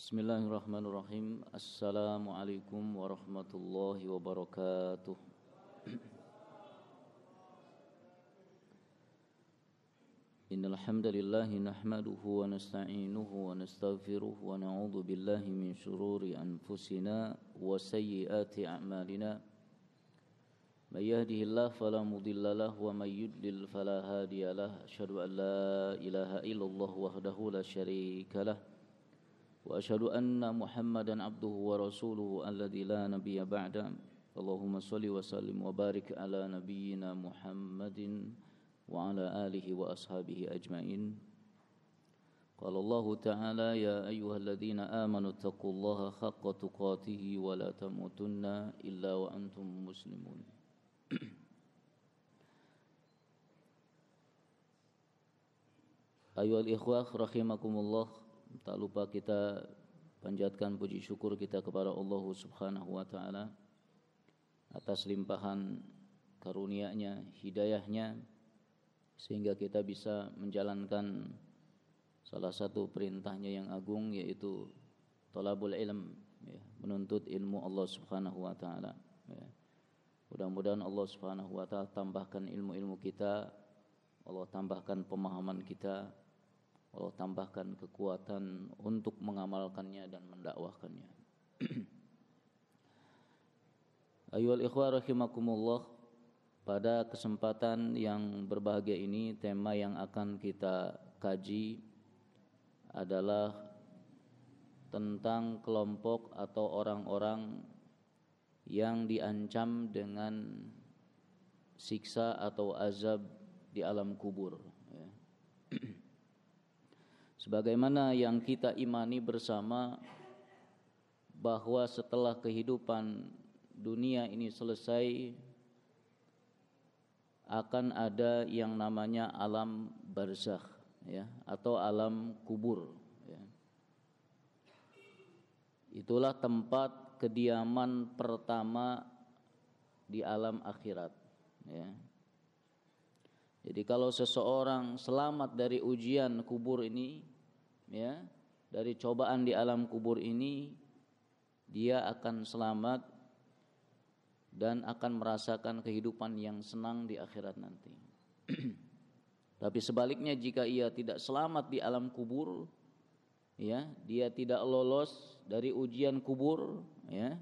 Bismillahirrahmanirrahim. Assalamualaikum warahmatullahi wabarakatuh. Innal hamdalillah nahmaduhu wa nasta'inuhu wa nastaghfiruh wa na'udzu billahi min shururi anfusina wa sayyiati a'malina. May yahdihillahu fala mudilla lahu wa may yudlil fala hadiya lahu. Asyhadu an la ilaha illallah wahdahu la syarika lahu. وأشهد أن محمدا عبده ورسوله الذي لا نبي بعده اللهم صل وسلم وبارك على نبينا محمد وعلى آله وأصحابه أجمعين قال الله تعالى يا أيها الذين آمنوا اتقوا الله حق تقاته ولا تموتن إلا وأنتم مسلمون. أيها الإخوة رحمكم الله. Tak lupa kita panjatkan puji syukur kita kepada Allah Subhanahu wa taala atas limpahan karunia-Nya, hidayah-Nya sehingga kita bisa menjalankan salah satu perintahnya yang agung, yaitu thalabul ilm, ya, menuntut ilmu Allah Subhanahu wa taala, ya. Mudah-mudahan Allah Subhanahu wa taala tambahkan ilmu-ilmu kita, Allah tambahkan pemahaman kita, Allah tambahkan kekuatan untuk mengamalkannya dan mendakwahkannya. Ayyuhal ikhwah rahimakumullah, pada kesempatan yang berbahagia ini tema yang akan kita kaji adalah tentang kelompok atau orang-orang yang diancam dengan siksa atau azab di alam kubur, ya. Sebagaimana yang kita imani bersama bahwa setelah kehidupan dunia ini selesai akan ada yang namanya alam barzakh, ya, atau alam kubur, ya. Itulah tempat kediaman pertama di alam akhirat, ya. Jadi kalau seseorang selamat dari ujian kubur ini, ya, dari cobaan di alam kubur ini, dia akan selamat dan akan merasakan kehidupan yang senang di akhirat nanti. Tapi sebaliknya, jika ia tidak selamat di alam kubur, ya, dia tidak lolos dari ujian kubur, ya,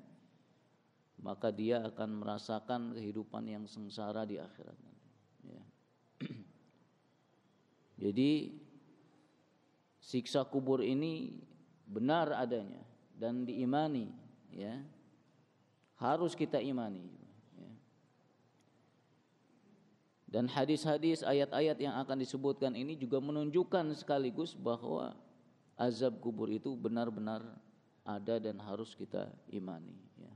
maka dia akan merasakan kehidupan yang sengsara di akhirat nanti, ya. Jadi siksa kubur ini benar adanya dan diimani, ya. Harus kita imani, ya. Dan hadis-hadis, ayat-ayat yang akan disebutkan ini juga menunjukkan sekaligus bahwa azab kubur itu benar-benar ada dan harus kita imani, ya.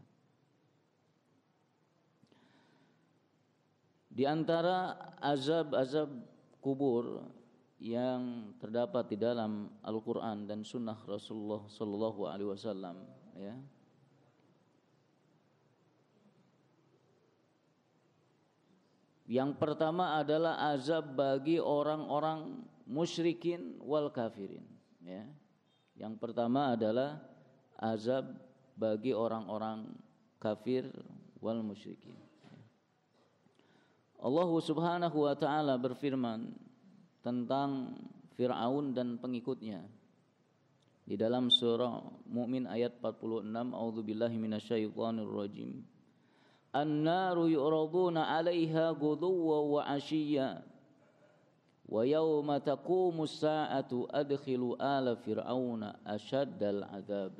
Di antara azab-azab kubur yang terdapat di dalam Al-Quran dan Sunnah Rasulullah Sallallahu Alaihi Wasallam, ya, yang pertama adalah azab bagi orang-orang musyrikin wal kafirin, ya. Yang pertama adalah azab bagi orang-orang kafir wal musyrikin. Allah Subhanahu wa taala berfirman tentang Fir'aun dan pengikutnya di dalam surah Mu'min ayat 46, A'udzubillahi minasyaitonir rajim. An-naru yu'raduna 'alaiha ghuduwwan wa 'ashiyya wa yawma taqumus sa'atu adkhilu ala fir'auna asyaddal 'adzab.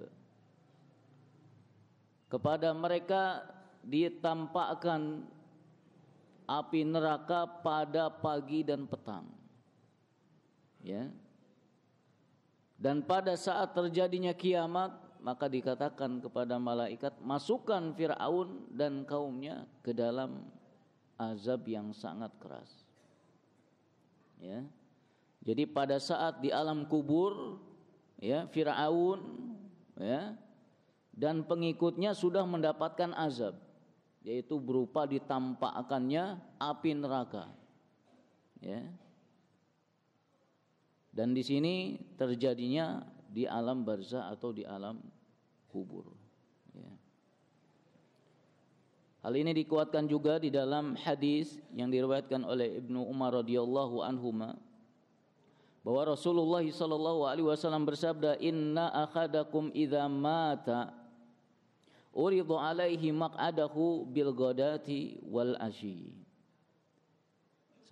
Kepada mereka ditampakkan api neraka pada pagi dan petang, ya. Dan pada saat terjadinya kiamat, maka dikatakan kepada malaikat, masukkan Fir'aun dan kaumnya ke dalam azab yang sangat keras, ya. Jadi pada saat di alam kubur, ya, Fir'aun, ya, dan pengikutnya sudah mendapatkan azab, yaitu berupa ditampakkannya api neraka, ya. Dan di sini terjadinya di alam barzah atau di alam kubur. Ya. Hal ini dikuatkan juga di dalam hadis yang diriwayatkan oleh Ibnu Umar radhiyallahu anhuma bahwa Rasulullah sallallahu alaihi wasallam bersabda, "Inna akhadakum idza mata uridu alaihi maq'adahu bil ghadati wal asyi."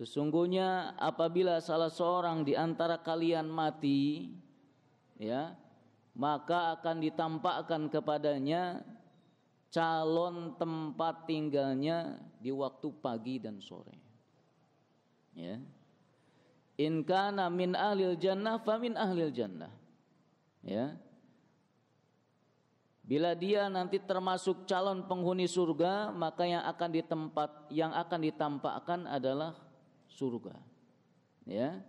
Sesungguhnya apabila salah seorang di antara kalian mati, ya, maka akan ditampakkan kepadanya calon tempat tinggalnya di waktu pagi dan sore. Ya. In kana min ahlil jannah fa min ahlil jannah. Ya. Bila dia nanti termasuk calon penghuni surga, maka yang akan ditampakkan adalah surga. Ya.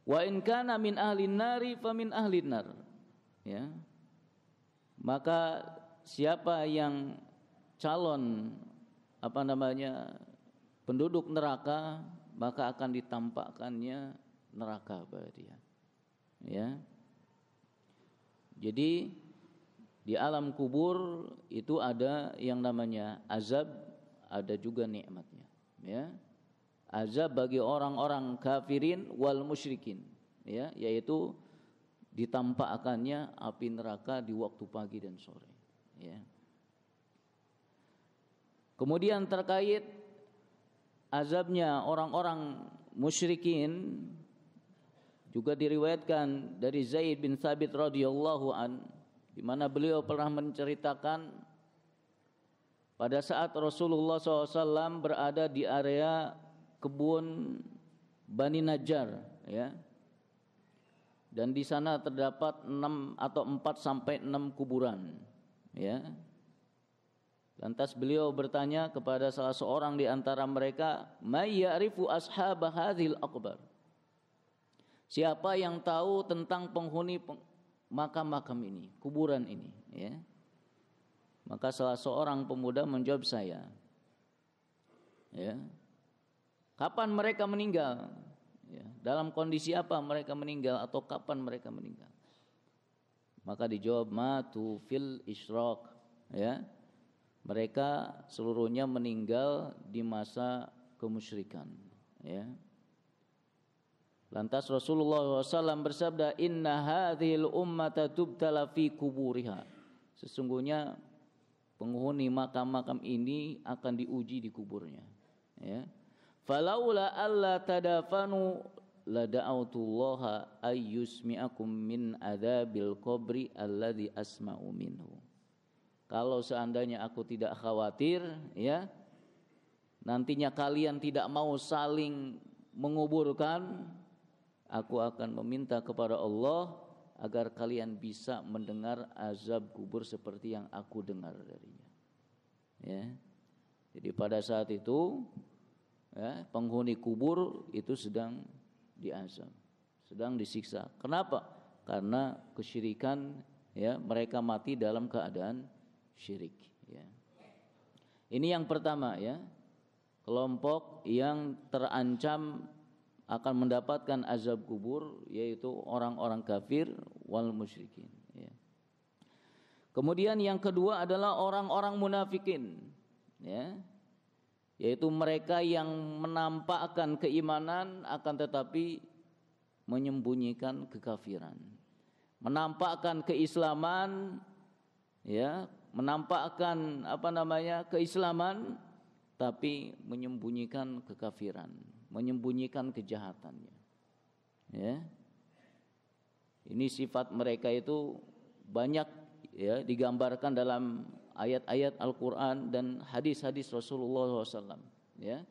Wa in kana min ahlin nari fa min ahlin nar. Ya. Maka siapa yang calon penduduk neraka, maka akan ditampakkannya neraka pada dia. Ya. Jadi di alam kubur itu ada yang namanya azab, ada juga nikmatnya. Ya. Azab bagi orang-orang kafirin wal musyrikin, ya, yaitu ditampakkannya api neraka di waktu pagi dan sore. Ya. Kemudian terkait azabnya orang-orang musyrikin juga diriwayatkan dari Zaid bin Thabit radhiyallahu an, di mana beliau pernah menceritakan pada saat Rasulullah SAW berada di area kebun Bani Najjar, ya. Dan di sana terdapat 6 atau 4 sampai 6 kuburan, ya. Lantas beliau bertanya kepada salah seorang di antara mereka, "May ya'rifu ashab hadhil aqbar?" Siapa yang tahu tentang penghuni makam-makam ini, kuburan ini, ya. Maka salah seorang pemuda menjawab, "Saya." Ya. Kapan mereka meninggal? Ya, dalam kondisi apa mereka meninggal atau kapan mereka meninggal? Maka dijawab, matu fil isyraq, ya. Mereka seluruhnya meninggal di masa kemusyrikan, ya. Lantas Rasulullah SAW bersabda, "Inna hadhil ummata tubtala fi kuburiha." Sesungguhnya penghuni makam-makam ini akan diuji di kuburnya, ya. Falaula alla tadafanu la da'autullaha ayyusmi'akum min adzabil qabri alladzi asma'u minhu. Kalau seandainya aku tidak khawatir, ya, nantinya kalian tidak mau saling menguburkan, aku akan meminta kepada Allah agar kalian bisa mendengar azab kubur seperti yang aku dengar darinya. Ya. Jadi pada saat itu, ya, penghuni kubur itu sedang diazab, sedang disiksa. Kenapa? Karena kesyirikan, ya, mereka mati dalam keadaan syirik, ya. Ini yang pertama, ya, kelompok yang terancam akan mendapatkan azab kubur, yaitu orang-orang kafir wal musyrikin, ya. Kemudian yang kedua adalah orang-orang munafikin, ya, yaitu mereka yang menampakkan keimanan akan tetapi menyembunyikan kekafiran, menampakkan keislaman, ya, menampakkan keislaman tapi menyembunyikan kekafiran, menyembunyikan kejahatannya, ya. Ini sifat mereka itu banyak, ya, digambarkan dalam ayat-ayat Al-Quran dan hadis-hadis Rasulullah SAW, ya.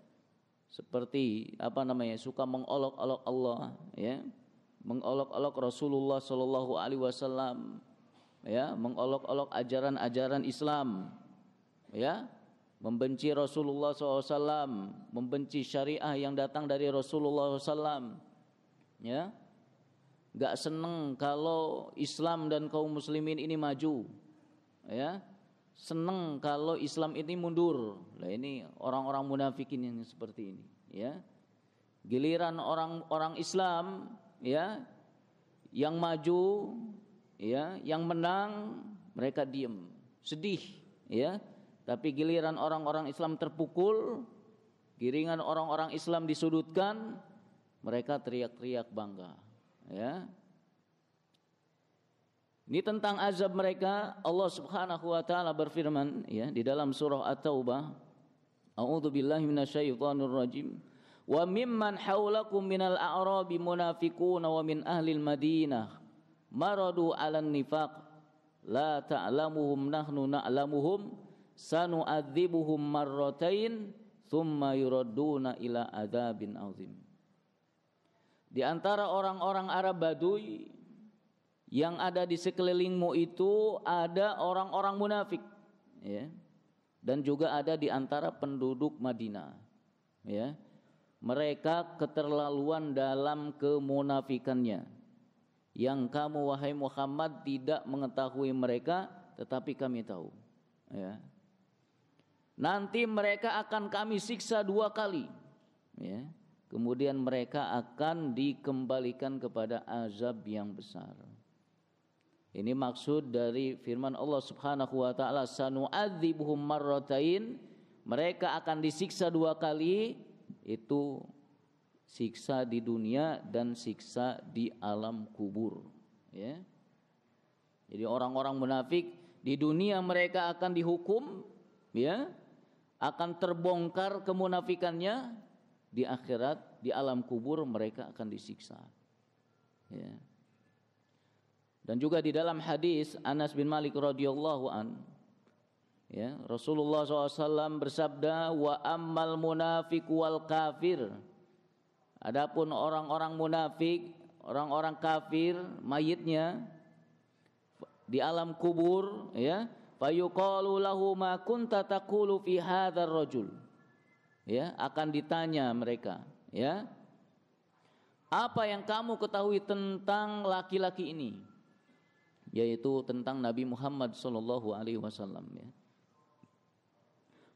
Seperti suka mengolok-olok Allah, ya, mengolok-olok Rasulullah SAW, ya, mengolok-olok ajaran-ajaran Islam, ya, membenci Rasulullah SAW, membenci syariah yang datang dari Rasulullah SAW, ya, gak seneng kalau Islam dan kaum muslimin ini maju, ya, seneng kalau Islam ini mundur. Nah, ini orang-orang munafikin yang seperti ini, ya. Giliran orang-orang Islam, ya, yang maju, ya, yang menang mereka diam, sedih, ya. Tapi giliran orang-orang Islam terpukul, giringan orang-orang Islam disudutkan, mereka teriak-teriak bangga, ya. Ini tentang azab mereka. Allah Subhanahu wa taala berfirman, ya, di dalam surah At-Taubah, A'udzubillahi minasyaitonir rajim. Wa mimman haulakum minal a'rabi munafiquna wa min ahlil madinah maradu 'alan nifaq la ta'lamuhum nahnu na'lamuhum sanu'adzibuhum marratain thumma yuradduna ila adzabin 'adzim. Di antara orang-orang Arab Baduy yang ada di sekelilingmu itu ada orang-orang munafik, ya. Dan juga ada di antara penduduk Madinah, ya. Mereka keterlaluan dalam kemunafikannya, yang kamu wahai Muhammad tidak mengetahui mereka, tetapi kami tahu, ya. Nanti mereka akan kami siksa 2 kali, ya. Kemudian mereka akan dikembalikan kepada azab yang besar. Ini maksud dari firman Allah Subhanahu wa taala, sanu'adzibuhum marratain, mereka akan disiksa 2 kali, itu siksa di dunia dan siksa di alam kubur, ya. Jadi orang-orang munafik di dunia mereka akan dihukum, ya, akan terbongkar kemunafikannya. Di akhirat, di alam kubur mereka akan disiksa, ya. Dan juga di dalam hadis Anas bin Malik radhiyallahu an, ya, Rasulullah SAW bersabda, wa ammal munafiq wal kafir. Adapun orang-orang munafik, orang-orang kafir, mayitnya di alam kubur, ya, fayuqalu lahu ma kunta taqulu fi hadzal rajul. Ya, akan ditanya mereka, ya, apa yang kamu ketahui tentang laki-laki ini, yaitu tentang Nabi Muhammad sallallahu alaihi wasallam, ya.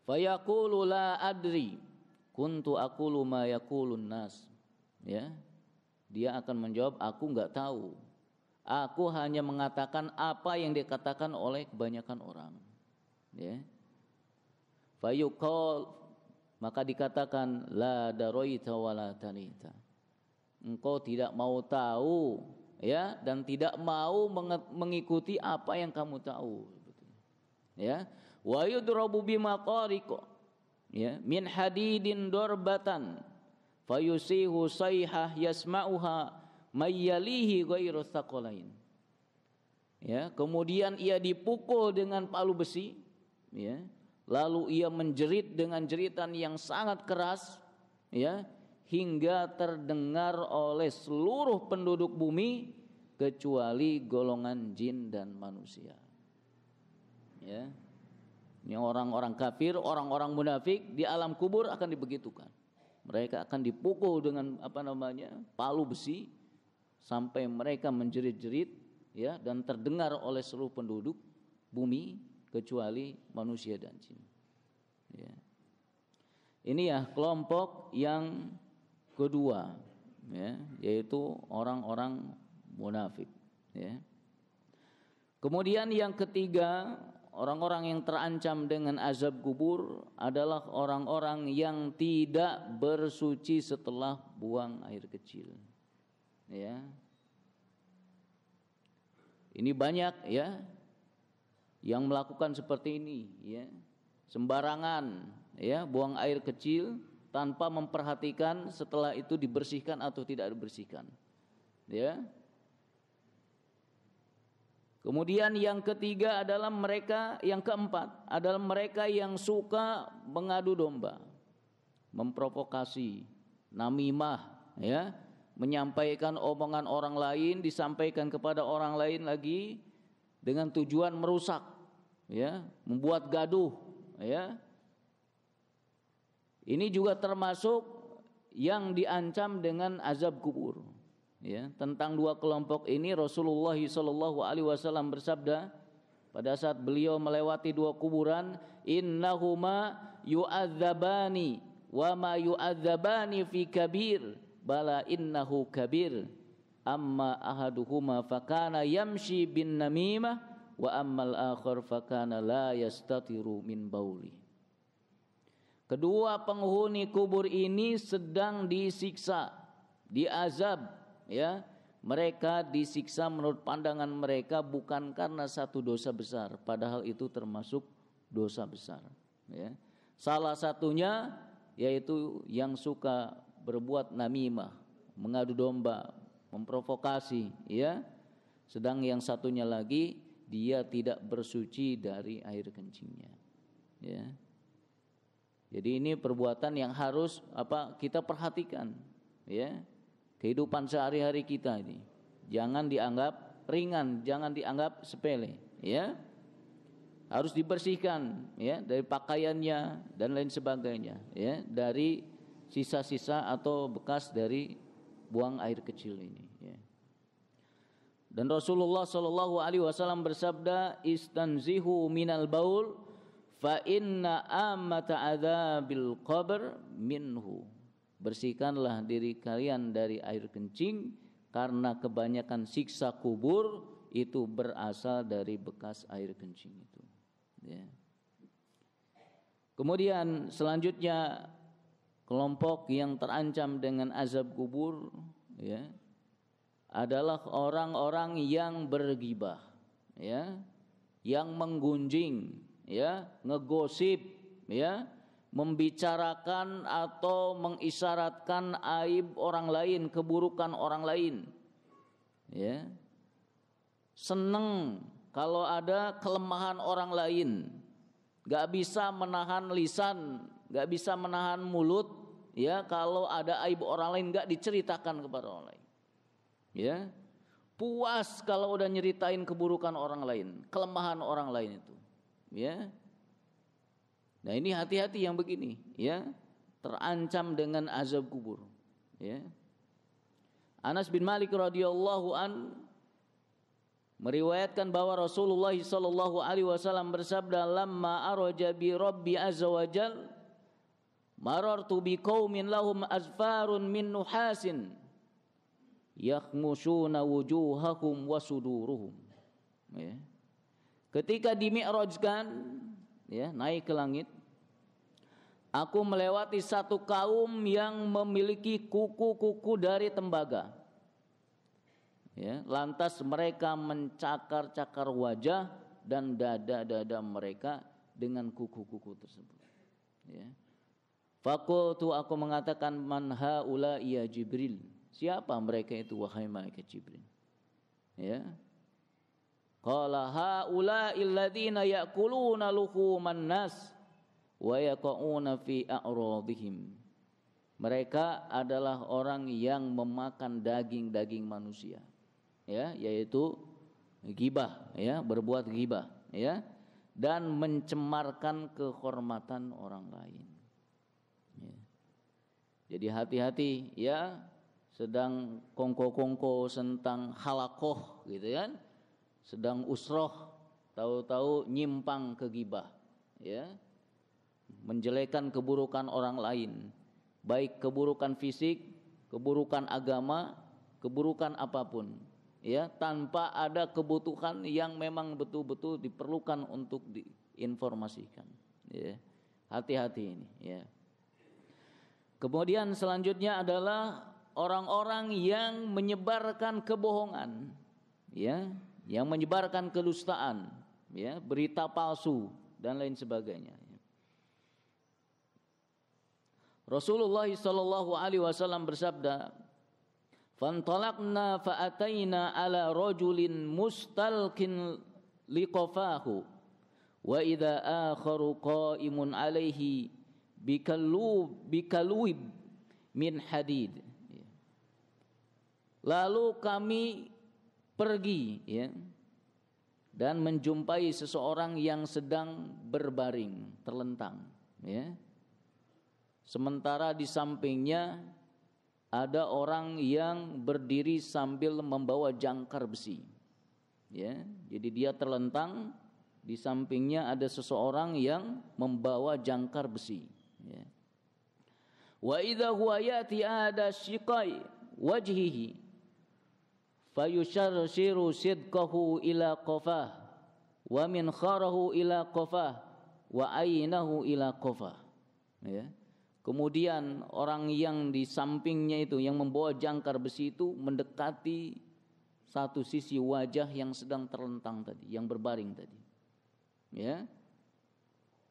Fayaqulu la adri kuntu aqulu ma yaqulun nas, ya. Dia akan menjawab, aku enggak tahu, aku hanya mengatakan apa yang dikatakan oleh kebanyakan orang, ya. Fayuqal, maka dikatakan la daroita wala tanita, engkau tidak mau tahu, ya, dan tidak mau mengikuti apa yang kamu tahu, ya. Wa yudrabu bimaqariq, ya, min hadidin darbatan fayusihu sayhah yasma'uha mayyalihi ghairu thaqalain, ya. Kemudian ia dipukul dengan palu besi, ya, lalu ia menjerit dengan jeritan yang sangat keras, ya, hingga terdengar oleh seluruh penduduk bumi kecuali golongan jin dan manusia, ya. Ini orang-orang kafir, orang-orang munafik di alam kubur akan dibegitukan. Mereka akan dipukul dengan palu besi sampai mereka menjerit-jerit, ya, dan terdengar oleh seluruh penduduk bumi kecuali manusia dan jin, ya. Ini ya kelompok yang kedua, ya, yaitu orang-orang munafik, ya. Kemudian yang ketiga, orang-orang yang terancam dengan azab kubur adalah orang-orang yang tidak bersuci setelah buang air kecil, ya. Ini banyak, ya, yang melakukan seperti ini, ya, sembarangan, ya, buang air kecil tanpa memperhatikan setelah itu dibersihkan atau tidak dibersihkan, ya. Kemudian yang ketiga adalah mereka, yang keempat adalah mereka yang suka mengadu domba, memprovokasi, namimah, ya, menyampaikan omongan orang lain disampaikan kepada orang lain lagi dengan tujuan merusak, ya, membuat gaduh, ya. Ini juga termasuk yang diancam dengan azab kubur, ya. Tentang 2 kelompok ini Rasulullah SAW bersabda pada saat beliau melewati 2 kuburan, innahuma yu'adzabani wa ma yu'adzabani fi kabir bala innahu kabir amma ahaduhuma fakana yamshi bin namimah wa ammal akhar fakana la yastatiru min bauli. Kedua penghuni kubur ini sedang disiksa, diazab, ya. Mereka disiksa menurut pandangan mereka bukan karena satu dosa besar, padahal itu termasuk dosa besar, ya. Salah satunya yaitu yang suka berbuat namimah, mengadu domba, memprovokasi, ya. Sedang yang satunya lagi dia tidak bersuci dari air kencingnya, ya. Jadi ini perbuatan yang harus kita perhatikan, ya. Kehidupan sehari-hari kita ini jangan dianggap ringan, jangan dianggap sepele, ya. Harus dibersihkan, ya, dari pakaiannya dan lain sebagainya, ya, dari sisa-sisa atau bekas dari buang air kecil ini, ya. Dan Rasulullah sallallahu alaihi wasallam bersabda, "Istanzihu minal baul fa inna amata adzabil qabr minhu." Bersihkanlah diri kalian dari air kencing karena kebanyakan siksa kubur itu berasal dari bekas air kencing itu, ya. Kemudian selanjutnya kelompok yang terancam dengan azab kubur, ya, adalah orang-orang yang bergibah, ya, yang menggunjing, ya, ngegosip, ya, membicarakan atau mengisyaratkan aib orang lain, keburukan orang lain, ya. Seneng kalau ada kelemahan orang lain, gak bisa menahan lisan, gak bisa menahan mulut, ya, kalau ada aib orang lain gak diceritakan kepada orang lain, ya. Puas kalau udah nyeritain keburukan orang lain, kelemahan orang lain itu, ya. Nah ini hati-hati yang begini, ya, terancam dengan azab kubur, ya. Anas bin Malik radhiyallahu an meriwayatkan bahwa Rasulullah sallallahu alaihi wasallam bersabda, "Lamma araja bi Rabbi azza wajal marartu bi qaumin lahum azfarun min nuhasin yakhmushuna wujuhahum wa suduruhum." Ya. Ketika dimi'rajkan, ya, naik ke langit, aku melewati satu kaum yang memiliki kuku-kuku dari tembaga. Ya, lantas mereka mencakar-cakar wajah dan dada-dada mereka dengan kuku-kuku tersebut. Ya. Faqultu, aku mengatakan, man haula ya Jibril. Siapa mereka itu wahai malaikat Jibril? Ya. Qala haula alladziina ya'kuluna luhuman nas wa yaqauna fi a'radihim. Mereka adalah orang yang memakan daging-daging manusia, ya, yaitu ghibah, ya, berbuat ghibah, ya, dan mencemarkan kehormatan orang lain, ya. Jadi hati-hati, ya, sedang kongko-kongko tentang halakoh gitu kan, sedang usroh, tahu-tahu nyimpang ke ghibah, ya, menjelekan keburukan orang lain, baik keburukan fisik, keburukan agama, keburukan apapun, ya, tanpa ada kebutuhan yang memang betul-betul diperlukan untuk diinformasikan, ya. Hati-hati ini, ya. Kemudian selanjutnya adalah orang-orang yang menyebarkan kebohongan, ya, yang menyebarkan kedustaan, ya, berita palsu dan lain sebagainya. Rasulullah sallallahu alaihi wasallam bersabda, "Fantalaqna fa'ataina ala rajulin mustalqin liqafahu wa idza akharu qa'imun alaihi bikaluib min hadid." Lalu kami pergi, ya, dan menjumpai seseorang yang sedang berbaring, terlentang, ya. Sementara di sampingnya ada orang yang berdiri sambil membawa jangkar besi, ya. Jadi dia terlentang, di sampingnya ada seseorang yang membawa jangkar besi, ya. Wa idza huwa yati ada shiqai wajhihi fayusharshiru sidqahu ila qafah wa min kharahu ila qafah wa ainahu ila qafah. Ya. Kemudian orang yang di sampingnya itu yang membawa jangkar besi itu mendekati satu sisi wajah yang sedang terlentang tadi, yang berbaring tadi. Ya.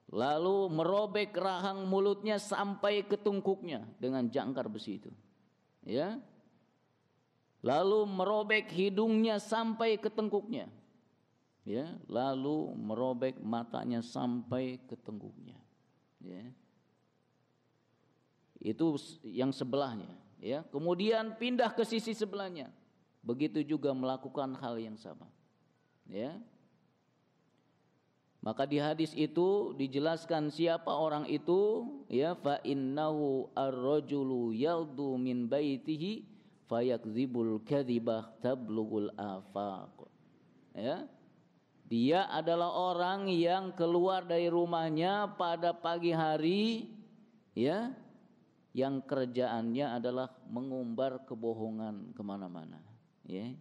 Lalu merobek rahang mulutnya sampai ke tungkuknya dengan jangkar besi itu. Ya. Lalu merobek hidungnya sampai ke tengkuknya. Ya, lalu merobek matanya sampai ke tengkuknya. Ya. Itu yang sebelahnya, ya. Kemudian pindah ke sisi sebelahnya. Begitu juga melakukan hal yang sama. Ya. Maka di hadis itu dijelaskan siapa orang itu, ya, fa innahu ar-rajulu yaldu min baitihi fayakdzibul kadzibah tablughul afaq. Ya. Dia adalah orang yang keluar dari rumahnya pada pagi hari, ya, yang kerjaannya adalah mengumbar kebohongan kemana-mana, ya.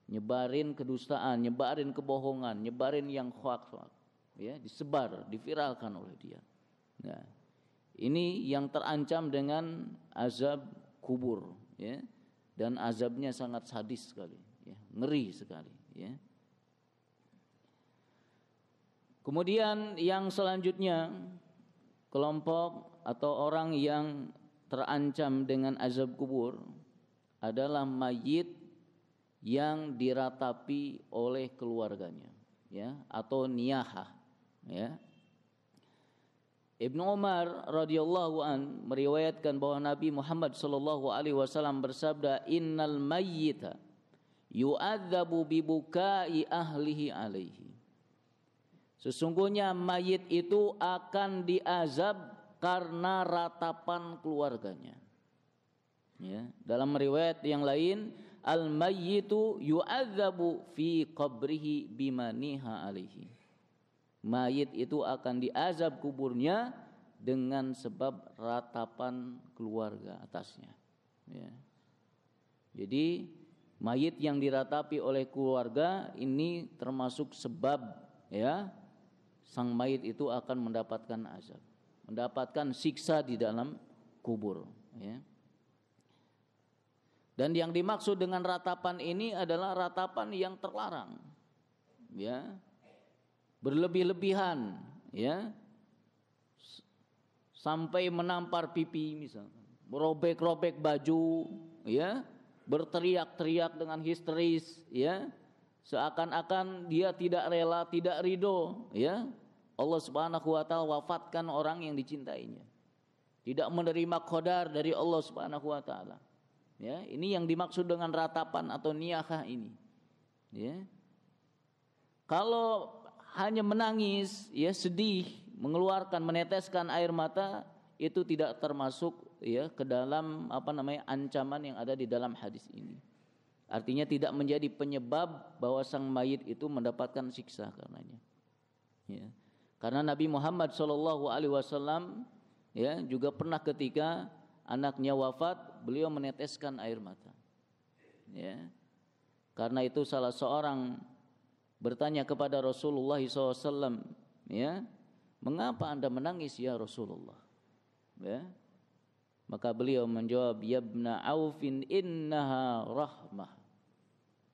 Nyebarin kedustaan, nyebarin kebohongan, nyebarin yang hoax, ya, disebar, diviralkan oleh dia. Nah, ini yang terancam dengan azab kubur, ya, dan azabnya sangat sadis sekali, ya, ngeri sekali, ya. Kemudian yang selanjutnya, kelompok atau orang yang terancam dengan azab kubur adalah mayit yang diratapi oleh keluarganya, ya, atau niyahah, ya. Ibnu Umar radhiyallahu an meriwayatkan bahwa Nabi Muhammad sallallahu alaihi wasallam bersabda, innal mayyita yu'adzabu bibukai ahlihi alaihi. Sesungguhnya mayit itu akan diazab karena ratapan keluarganya. Ya, dalam riwayat yang lain, al-mayyitu yu'adzabu fi qabrihi bimaniha alaihi. Mayit itu akan diazab kuburnya dengan sebab ratapan keluarga atasnya. Ya. Jadi mayit yang diratapi oleh keluarga ini termasuk sebab, ya, sang mayit itu akan mendapatkan azab, mendapatkan siksa di dalam kubur, ya. Dan yang dimaksud dengan ratapan ini adalah ratapan yang terlarang, ya, berlebih-lebihan, ya, sampai menampar pipi misalkan, merobek-robek baju, ya, berteriak-teriak dengan histeris, ya, seakan-akan dia tidak rela, tidak ridho, ya, Allah Subhanahu wa taala wafatkan orang yang dicintainya. Tidak menerima qadar dari Allah Subhanahu wa taala. Ya, ini yang dimaksud dengan ratapan atau niyahah ini. Ya. Kalau hanya menangis, ya, sedih, mengeluarkan, meneteskan air mata, itu tidak termasuk, ya, ke dalam ancaman yang ada di dalam hadis ini. Artinya tidak menjadi penyebab bahwa sang mayit itu mendapatkan siksa karenanya. Ya. Karena Nabi Muhammad SAW, ya, juga pernah ketika anaknya wafat, beliau meneteskan air mata. Ya. Karena itu salah seorang bertanya kepada Rasulullah SAW, ya, mengapa Anda menangis ya Rasulullah? Ya. Maka beliau menjawab, ya ibna Aufin innaha rahmah.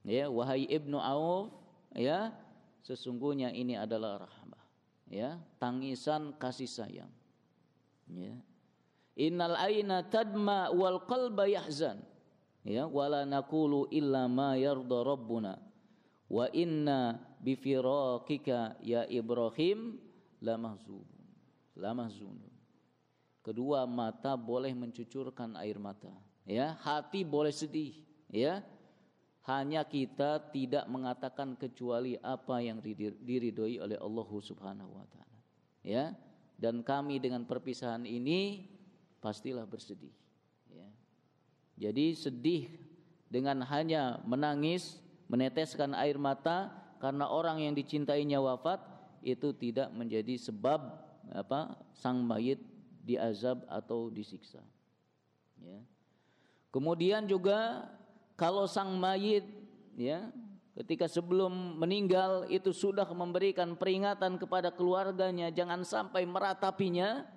Ya, wahai Ibnu Auf, ya, sesungguhnya ini adalah rahmah. Ya, tangisan kasih sayang. Ya. Innal aina tadma wal qalba yahzan. Ya, wala naqulu illa ma yarda rabbuna. Wa inna bi firaqika ya Ibrahim lamahzun. Kedua mata boleh mencucurkan air mata, ya, hati boleh sedih, ya. Hanya kita tidak mengatakan kecuali apa yang diridhoi oleh Allah Subhanahu wa taala. Ya. Dan kami dengan perpisahan ini pastilah bersedih, ya. Jadi sedih dengan hanya menangis, meneteskan air mata karena orang yang dicintainya wafat, itu tidak menjadi sebab sang mayit diazab atau disiksa. Ya. Kemudian juga kalau sang mayit ya ketika sebelum meninggal itu sudah memberikan peringatan kepada keluarganya jangan sampai meratapinya,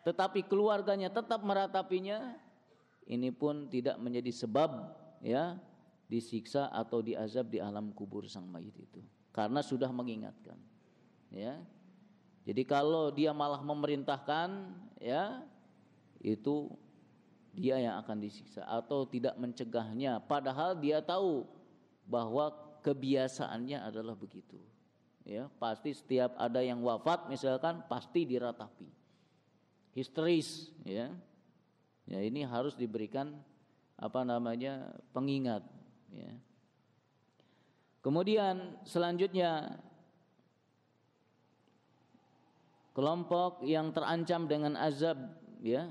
tetapi keluarganya tetap meratapinya, ini pun tidak menjadi sebab ya disiksa atau diazab di alam kubur sang mayit itu, karena sudah mengingatkan. Ya, jadi kalau dia malah memerintahkan, ya itu dia yang akan disiksa, atau tidak mencegahnya, padahal dia tahu bahwa kebiasaannya adalah begitu. Ya, pasti setiap ada yang wafat misalkan pasti diratapi, histeris, ya. Ya ini harus diberikan pengingat. Ya. Kemudian selanjutnya kelompok yang terancam dengan azab ya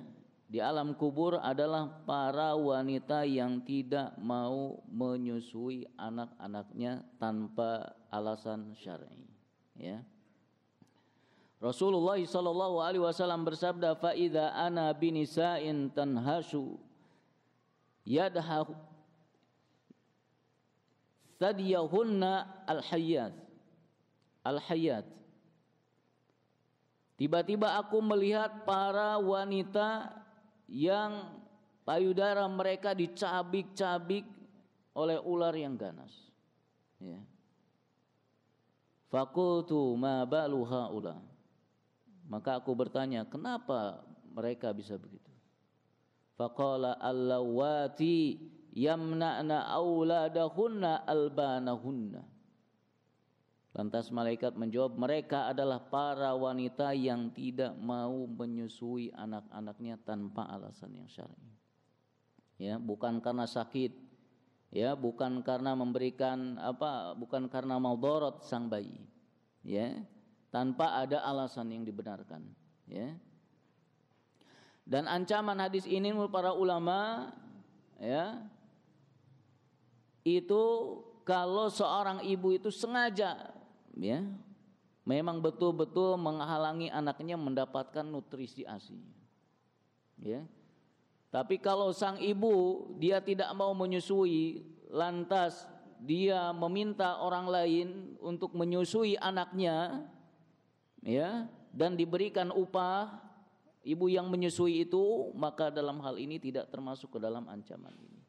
di alam kubur adalah para wanita yang tidak mau menyusui anak-anaknya tanpa alasan syar'i. Ya. Rasulullah sallallahu alaihi wasallam bersabda, "Fa idza ana binisa'in tanhashu yadhahu sadiyahunna al-hayyat." Tiba-tiba aku melihat para wanita yang payudara mereka dicabik-cabik oleh ular yang ganas. Ya. Faqultu ma balu haula. Maka aku bertanya, kenapa mereka bisa begitu? Faqala allawati yamna'na auladahunna albanahunna. Lantas malaikat menjawab, mereka adalah para wanita yang tidak mau menyusui anak-anaknya tanpa alasan yang syar'i. Ya, bukan karena sakit, ya, bukan karena memberikan bukan karena maldharat sang bayi. Ya, tanpa ada alasan yang dibenarkan, ya. Dan ancaman hadis ini menurut para ulama, ya, itu kalau seorang ibu itu sengaja, ya, memang betul-betul menghalangi anaknya mendapatkan nutrisi ASI, ya. Tapi kalau sang ibu dia tidak mau menyusui, lantas dia meminta orang lain untuk menyusui anaknya, ya, dan diberikan upah ibu yang menyusui itu, maka dalam hal ini tidak termasuk ke dalam ancaman ini,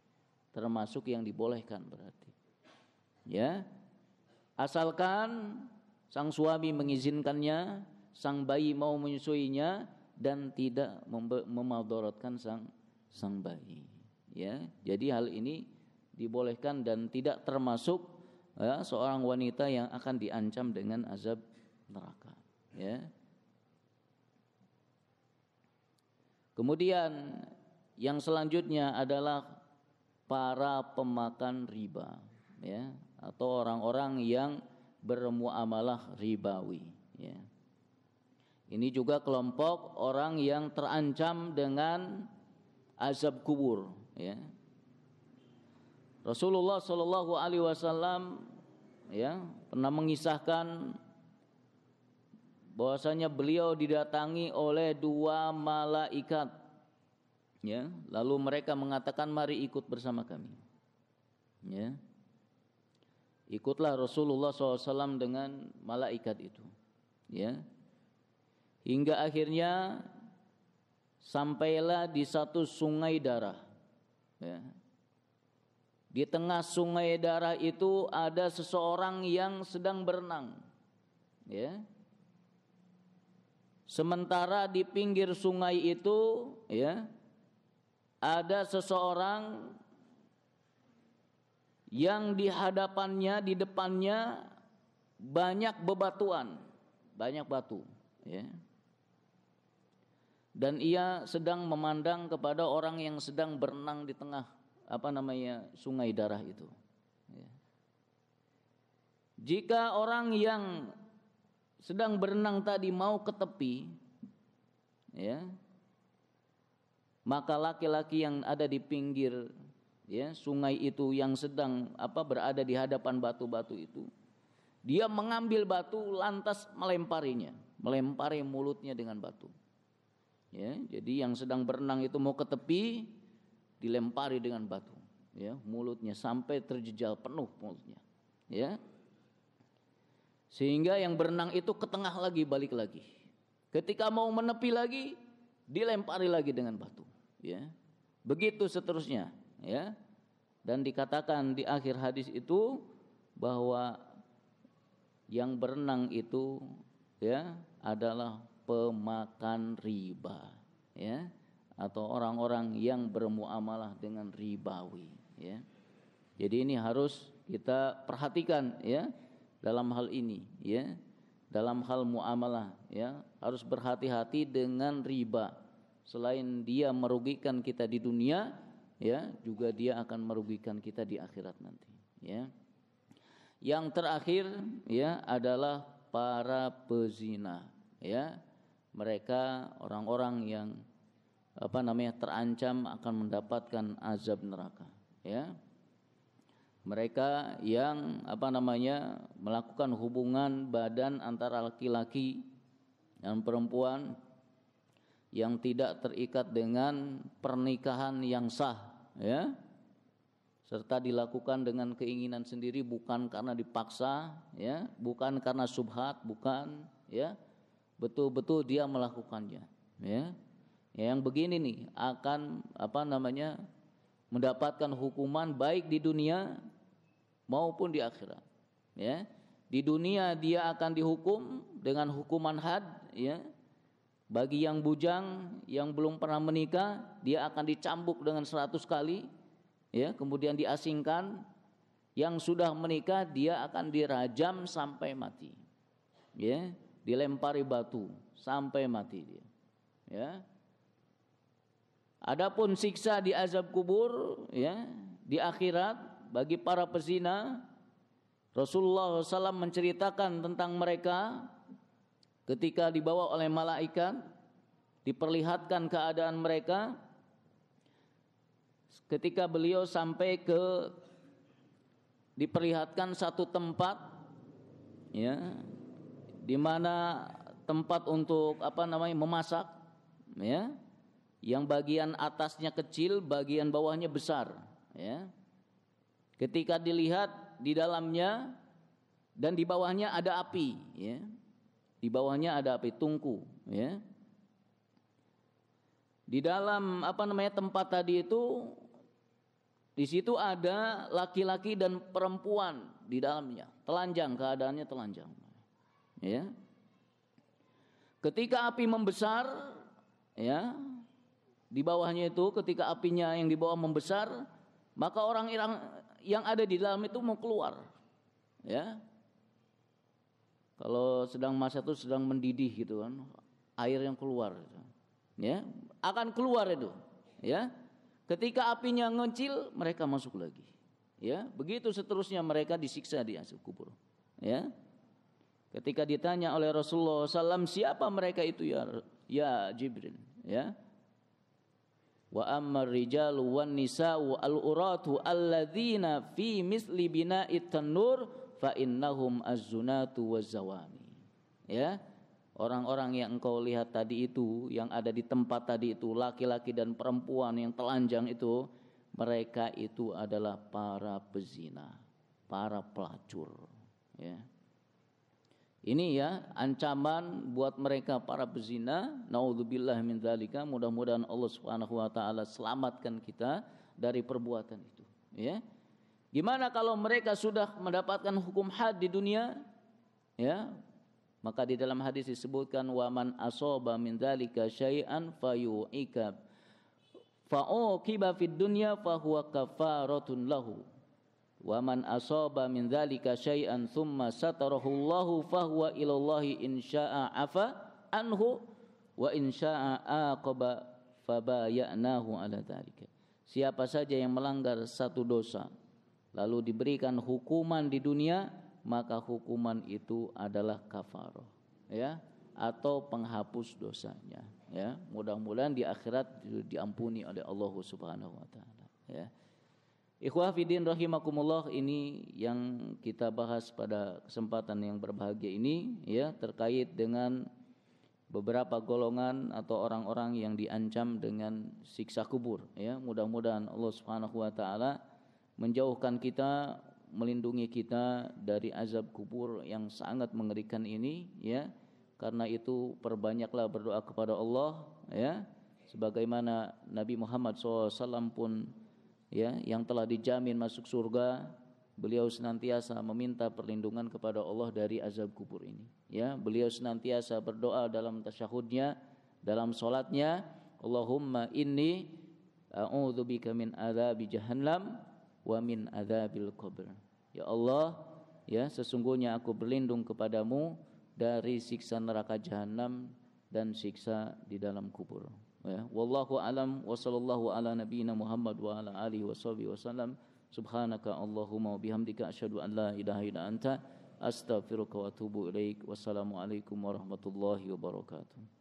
termasuk yang dibolehkan berarti. Ya, asalkan sang suami mengizinkannya, sang bayi mau menyusuinya dan tidak memadaratkan sang bayi. Ya, jadi hal ini dibolehkan dan tidak termasuk ya, seorang wanita yang akan diancam dengan azab neraka. Ya. Kemudian yang selanjutnya adalah para pemakan riba, ya, atau orang-orang yang bermuamalah ribawi, ya. Ini juga kelompok orang yang terancam dengan azab kubur, ya. Rasulullah sallallahu alaihi wasallam ya pernah mengisahkan bahwasanya beliau didatangi oleh dua malaikat, ya, lalu mereka mengatakan, mari ikut bersama kami, ya. Ikutlah Rasulullah SAW dengan malaikat itu, ya, hingga akhirnya sampailah di satu sungai darah, ya. Di tengah sungai darah itu ada seseorang yang sedang berenang, ya. Sementara di pinggir sungai itu, ya, ada seseorang yang di hadapannya, di depannya banyak bebatuan, banyak batu, ya. Dan ia sedang memandang kepada orang yang sedang berenang di tengah sungai darah itu, ya. Jika orang yang sedang berenang tadi mau ke tepi, ya, maka laki-laki yang ada di pinggir, ya, sungai itu yang sedang berada di hadapan batu-batu itu, dia mengambil batu lantas melempari mulutnya dengan batu, ya. Jadi yang sedang berenang itu mau ke tepi dilempari dengan batu, ya, mulutnya sampai terjejal penuh mulutnya, ya. Sehingga yang berenang itu ke tengah lagi, balik lagi. Ketika mau menepi lagi, dilempari lagi dengan batu, ya. Begitu seterusnya, ya. Dan dikatakan di akhir hadis itu bahwa yang berenang itu, ya, adalah pemakan riba, ya, atau orang-orang yang bermuamalah dengan ribawi, ya. Jadi ini harus kita perhatikan, ya, dalam hal ini, ya, dalam hal muamalah, ya, harus berhati-hati dengan riba. Selain dia merugikan kita di dunia, ya, juga dia akan merugikan kita di akhirat nanti, ya. Yang terakhir, ya, adalah para pezina, ya. Mereka orang-orang yang terancam akan mendapatkan azab neraka, ya. Mereka yang melakukan hubungan badan antara laki-laki dan perempuan yang tidak terikat dengan pernikahan yang sah, ya, serta dilakukan dengan keinginan sendiri, bukan karena dipaksa, ya, bukan karena syubhat, bukan, ya, betul-betul dia melakukannya, ya. Yang begini nih akan mendapatkan hukuman baik di dunia maupun di akhirat, ya. Di dunia dia akan dihukum dengan hukuman had, ya. Bagi yang bujang yang belum pernah menikah, dia akan dicambuk dengan 100 kali, ya, kemudian diasingkan. Yang sudah menikah dia akan dirajam sampai mati, ya, dilempari batu sampai mati dia, ya. Adapun siksa di azab kubur, ya, di akhirat bagi para pezina, Rasulullah SAW menceritakan tentang mereka ketika dibawa oleh malaikat, diperlihatkan keadaan mereka. Ketika beliau sampai ke diperlihatkan satu tempat, ya, di mana tempat untuk memasak, ya, yang bagian atasnya kecil, bagian bawahnya besar, ya. Ketika dilihat di dalamnya dan di bawahnya ada api, ya. Di bawahnya ada api tungku, ya. Di dalam tempat tadi itu, di situ ada laki-laki dan perempuan di dalamnya, telanjang, keadaannya telanjang, ya. Ketika api membesar, ya, di bawahnya itu, ketika apinya yang di bawah membesar, maka orang yang ada di dalam itu mau keluar, ya. Kalau sedang masa itu sedang mendidih gitu kan, air yang keluar, ya, akan keluar itu, ya. Ketika apinya ngecil, mereka masuk lagi, ya. Begitu seterusnya mereka disiksa di azab kubur, ya. Ketika ditanya oleh Rasulullah SAW, siapa mereka itu ya Jibril, ya. Wa ammar rijalu wan nisa'u al-uratu alladzina fi misli bina'it tanur fa innahum az-zunatu waz-zawani, ya. Orang-orang yang engkau lihat tadi itu, yang ada di tempat tadi itu, laki-laki dan perempuan yang telanjang itu, mereka itu adalah para pezina, para pelacur, ya. Ini, ya, ancaman buat mereka para pezina. Naudzubillah min dzalika. Mudah-mudahan Allah Subhanahu wa taala selamatkan kita dari perbuatan itu, ya. Gimana kalau mereka sudah mendapatkan hukum had di dunia, ya? Maka di dalam hadis disebutkan waman asaba min dzalika syai'an fayu'ika fa'uqiba fid dunya fahuwa kafaratun lahu. Waman asaba min dzalika syai'an tsumma satarahu Allahu fahuwa ilallahi in syaa'a afa anhu wa in syaa'a aqaba fabayanahu ala dzalika. Siapa saja yang melanggar satu dosa lalu diberikan hukuman di dunia, maka hukuman itu adalah kafarah, ya, atau penghapus dosanya, ya. Mudah-mudahan di akhirat diampuni oleh Allah Subhanahu wa taala, ya. Ikhwah fiddin rahimakumullah, ini yang kita bahas pada kesempatan yang berbahagia ini, ya, terkait dengan beberapa golongan atau orang-orang yang diancam dengan siksa kubur, ya. Mudah-mudahan Allah Subhanahu wa taala menjauhkan kita, melindungi kita dari azab kubur yang sangat mengerikan ini, ya. Karena itu perbanyaklah berdoa kepada Allah, ya. Sebagaimana Nabi Muhammad SAW pun, ya, yang telah dijamin masuk surga, beliau senantiasa meminta perlindungan kepada Allah dari azab kubur ini, ya. Beliau senantiasa berdoa dalam tasyahudnya, dalam salatnya, Allahumma inni a'udzubika min adzabi jahannam wa min adzabil qabr. Ya Allah, ya, sesungguhnya aku berlindung kepadamu dari siksa neraka jahanam dan siksa di dalam kubur. Ya, wallahu alam wa sallallahu ala nabiyyina Muhammad wa ala alihi washabihi wasallam. Subhanaka Allahumma wa bihamdika asyhadu an la ilaha illa anta astaghfiruka wa atubu ilaik. Wassalamu alaikum warahmatullahi wabarakatuh.